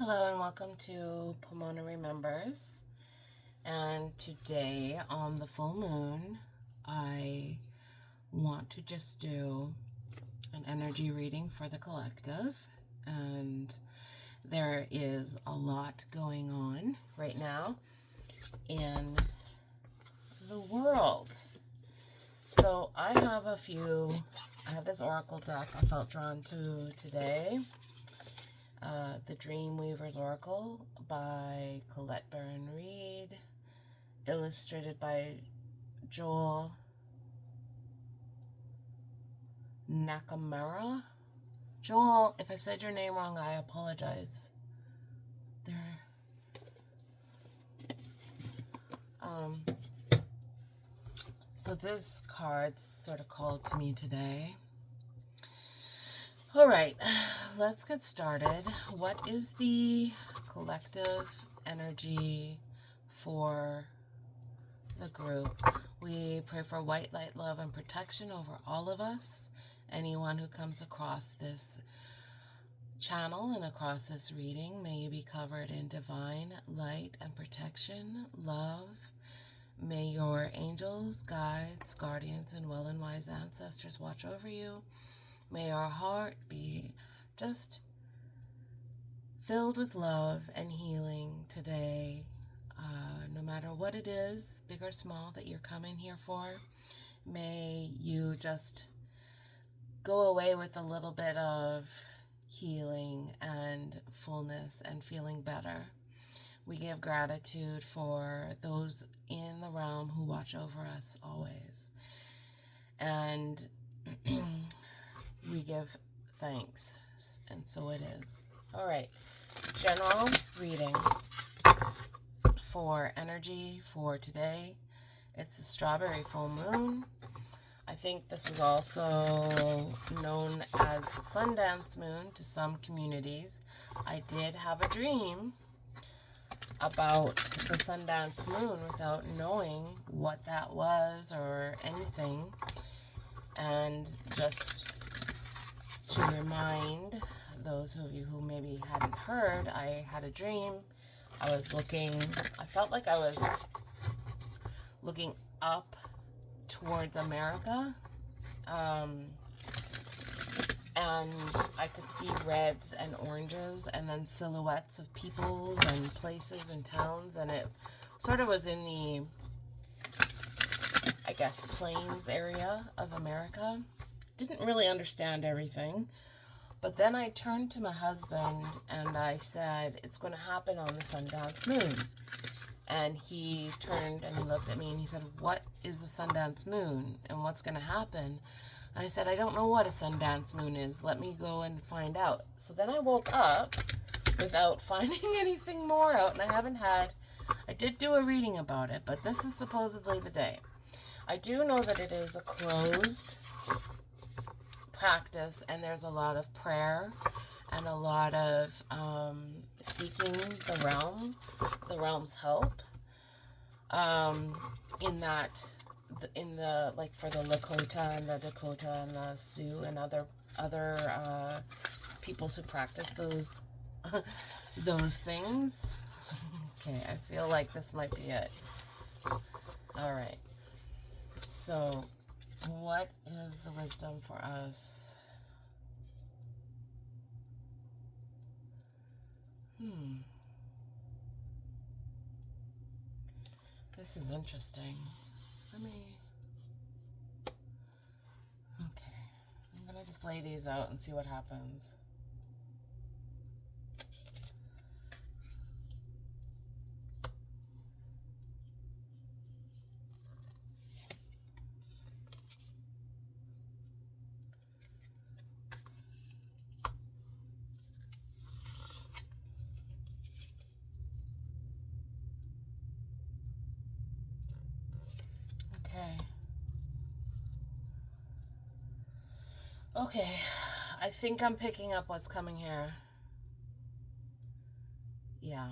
Hello and welcome to Pomona Remembers. And today on the full moon, I want to just do an energy reading for the collective. And there is a lot going on right now in the world. So I have this oracle deck I felt drawn to today. The Dreamweaver's Oracle by Colette Baron-Reid, illustrated by Joel Nakamura. Joel, if I said your name wrong, I apologize. So this card's sort of called to me today. All right, let's get started. What is the collective energy for the group? We pray for white light, love, and protection over all of us. Anyone who comes across this channel and across this reading, may you be covered in divine light and protection, love. May your angels, guides, guardians, and well and wise ancestors watch over you. May our heart be just filled with love and healing today, no matter what it is, big or small, that you're coming here for. May you just go away with a little bit of healing and fullness and feeling better. We give gratitude for those in the realm who watch over us always. And we give thanks, and so it is. All right, general reading for energy for today. It's the strawberry full moon. I think this is also known as Sundance Moon to some communities. I did have a dream about the Sundance Moon without knowing what that was or anything. And just to remind those of you who maybe hadn't heard, I had a dream. I felt like I was looking up towards America. And I could see reds and oranges and then silhouettes of peoples and places and towns. And it sort of was in the, I guess, plains area of America. Didn't really understand everything. But then I turned to my husband and I said, it's going to happen on the Sundance Moon. And he turned and he looked at me and he said, what is the Sundance Moon and what's going to happen? And I said, I don't know what a Sundance Moon is. Let me go and find out. So then I woke up without finding anything more out. And I did do a reading about it, but this is supposedly the day. I do know that it is a closed practice, and there's a lot of prayer and a lot of seeking the realm's help. In the like for the Lakota and the Dakota and the Sioux and other peoples who practice those those things. Okay, I feel like this might be it. All right. So, what is the wisdom for us? This is interesting. Okay. I'm going to just lay these out and see what happens. Okay, I think I'm picking up what's coming here. Yeah.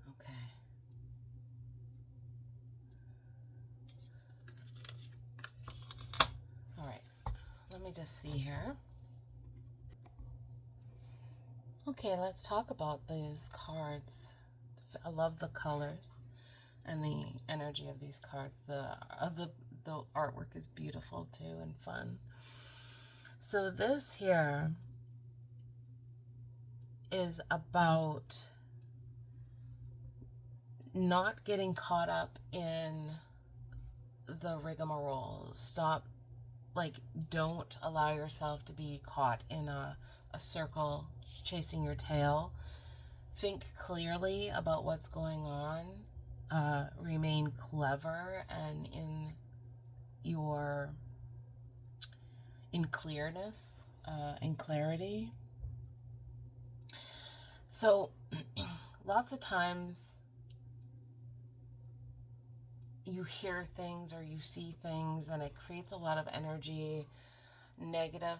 Okay. me just see here. Okay, let's talk about these cards. I love the colors and the energy of these cards. The artwork is beautiful too and fun. So this here is about not getting caught up in the rigmarole. Stop, don't allow yourself to be caught in a circle chasing your tail. Think clearly about what's going on. Remain clever and in clearness, in clarity. So lots of times you hear things or you see things and it creates a lot of energy, negative,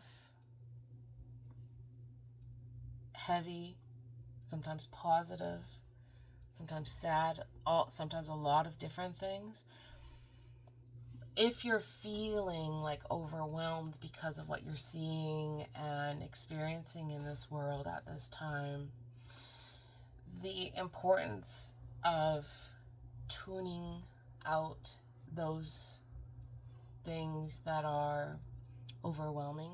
heavy, sometimes positive, sometimes sad, sometimes a lot of different things. If you're feeling like overwhelmed because of what you're seeing and experiencing in this world at this time, the importance of tuning out those things that are overwhelming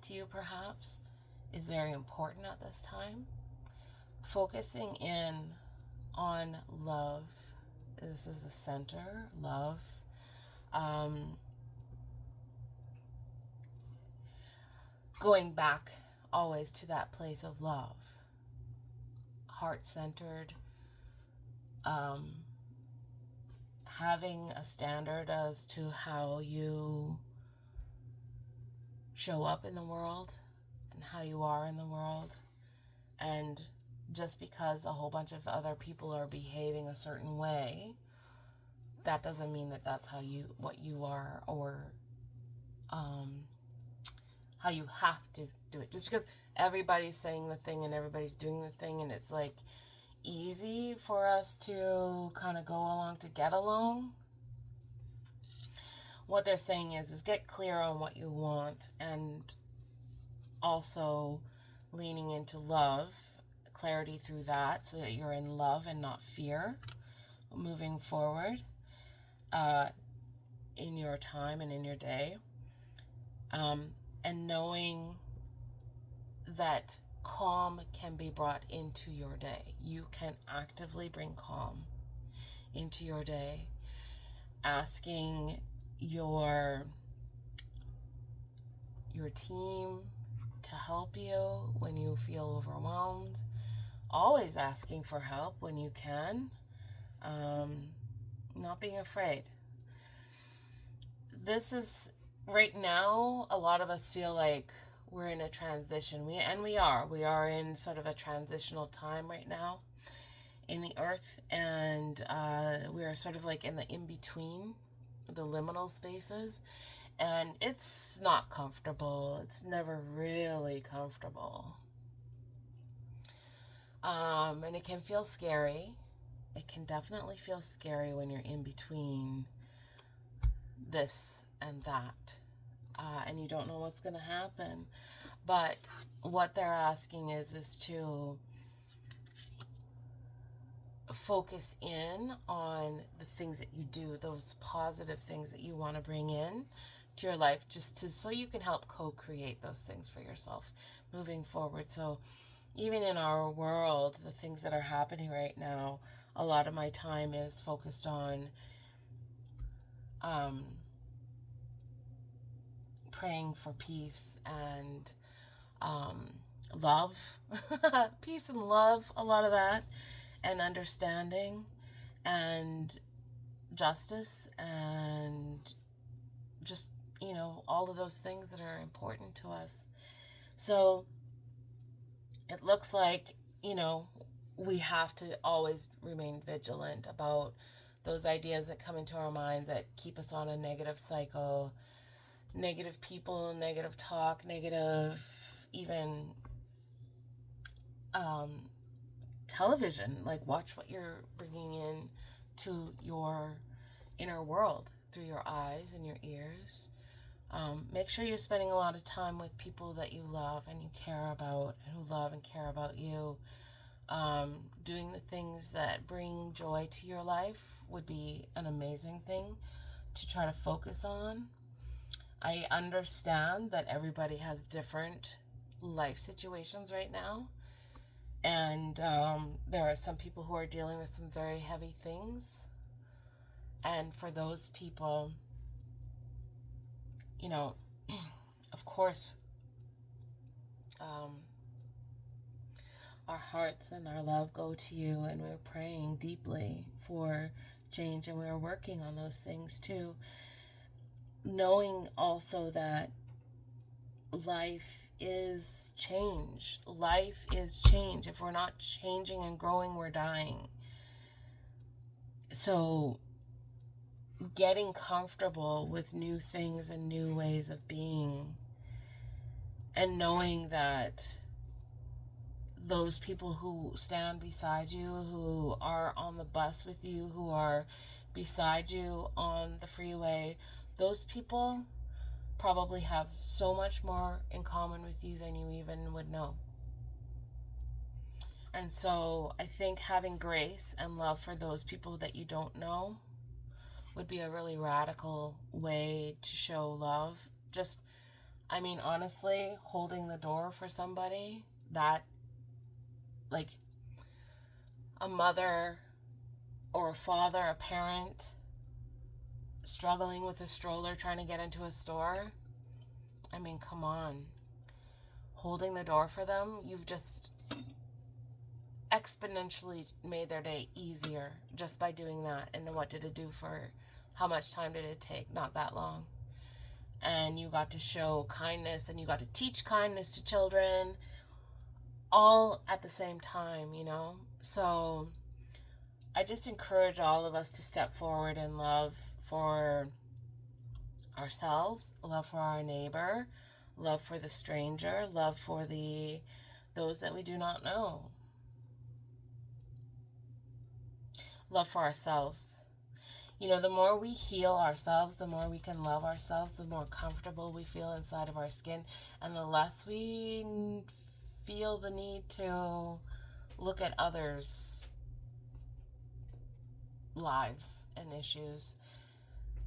to you perhaps is very important at this time. Focusing in on love. This is the center, love. Going back always to that place of love. Heart-centered. Having a standard as to how you show up in the world and how you are in the world. And just because a whole bunch of other people are behaving a certain way, that doesn't mean that that's what you are, or how you have to do it. Just because everybody's saying the thing and everybody's doing the thing, and it's like easy for us to kind of go along to get along. What they're saying is get clear on what you want, and also leaning into love, clarity through that, so that you're in love and not fear moving forward in your time and in your day. And knowing that calm can be brought into your day. You can actively bring calm into your day. Asking your team to help you when you feel overwhelmed. Always asking for help when you can. Not being afraid. This is, right now, a lot of us feel like we're in a transition. We are in sort of a transitional time right now in the earth, and we are sort of like in the in-between, the liminal spaces, and it's not comfortable. It's never really comfortable. And it can feel scary. It can definitely feel scary when you're in between this and that, and you don't know what's going to happen. But what they're asking is to focus in on the things that you do, those positive things that you want to bring in to your life, so you can help co-create those things for yourself moving forward. So even in our world, the things that are happening right now, a lot of my time is focused on praying for peace and love. Peace and love, a lot of that, and understanding and justice, and just, all of those things that are important to us. So it looks like, we have to always remain vigilant about those ideas that come into our mind that keep us on a negative cycle, negative people, negative talk, negative even television. Like, watch what you're bringing in to your inner world through your eyes and your ears. Make sure you're spending a lot of time with people that you love and you care about, and who love and care about you. Doing the things that bring joy to your life would be an amazing thing to try to focus on. I understand that everybody has different life situations right now, and there are some people who are dealing with some very heavy things. And for those people, you know, of course, our hearts and our love go to you, and we're praying deeply for change, and we're working on those things too. Knowing also that life is change. Life is change. If we're not changing and growing, we're dying. So getting comfortable with new things and new ways of being, and knowing that those people who stand beside you, who are on the bus with you, who are beside you on the freeway, those people probably have so much more in common with you than you even would know. And so I think having grace and love for those people that you don't know would be a really radical way to show love. Just, I mean, honestly, holding the door for somebody, that, like, a mother or a father, a parent struggling with a stroller trying to get into a store. I mean, come on. Holding the door for them, you've just exponentially made their day easier just by doing that. And what did it do for, how much time did it take? Not that long. And you got to show kindness, and you got to teach kindness to children all at the same time, you know? So I just encourage all of us to step forward in love for ourselves, love for our neighbor, love for the stranger, love for those that we do not know. Love for ourselves. You know, the more we heal ourselves, the more we can love ourselves, the more comfortable we feel inside of our skin, and the less we feel the need to look at others' lives and issues.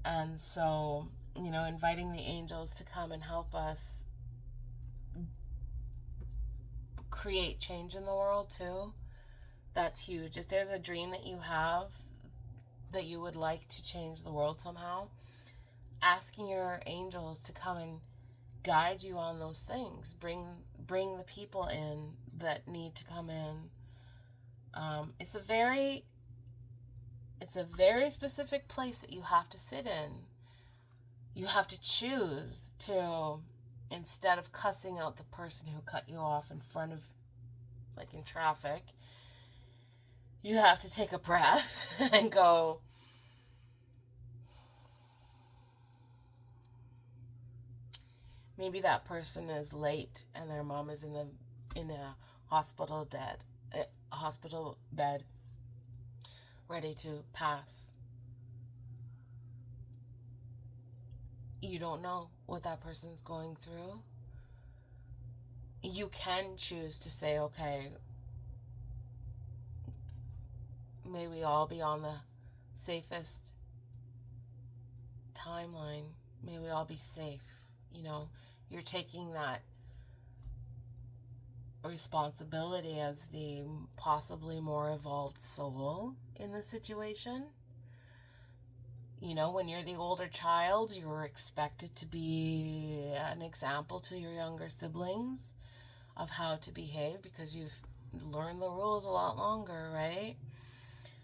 And so, you know, inviting the angels to come and help us create change in the world too, that's huge. If there's a dream that you have that you would like to change the world somehow, asking your angels to come and guide you on those things. Bring the people in that need to come in. It's a very specific place that you have to sit in. You have to choose to, instead of cussing out the person who cut you off in front of, like in traffic, you have to take a breath and go, maybe that person is late and their mom is in a hospital bed ready to pass. You don't know what that person's going through. You can choose to say, okay, may we all be on the safest timeline. May we all be safe. You know, you're taking that responsibility as the possibly more evolved soul in the situation. You know, when you're the older child, you're expected to be an example to your younger siblings of how to behave because you've learned the rules a lot longer, right?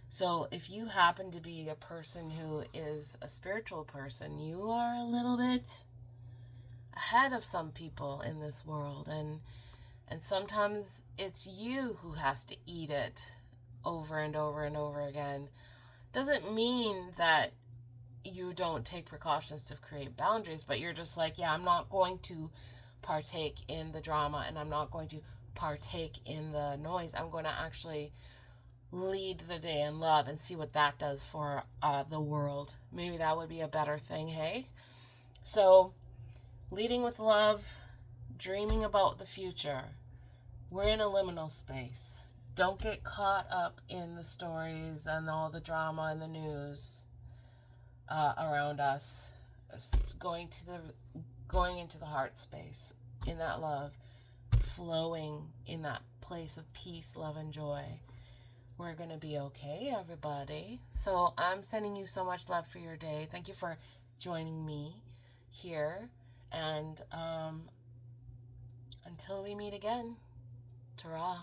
So if you happen to be a person who is a spiritual person, you are a little bit ahead of some people in this world, and sometimes it's you who has to eat it over and over and over again. Doesn't mean that you don't take precautions to create boundaries, but you're just like, yeah, I'm not going to partake in the drama, and I'm not going to partake in the noise. I'm going to actually lead the day in love and see what that does for the world. Maybe that would be a better thing, hey? So leading with love, dreaming about the future. We're in a liminal space. Don't get caught up in the stories and all the drama and the news around us. Going into the heart space, in that love, flowing in that place of peace, love, and joy. We're going to be okay, everybody. So I'm sending you so much love for your day. Thank you for joining me here. And until we meet again, ta-ra.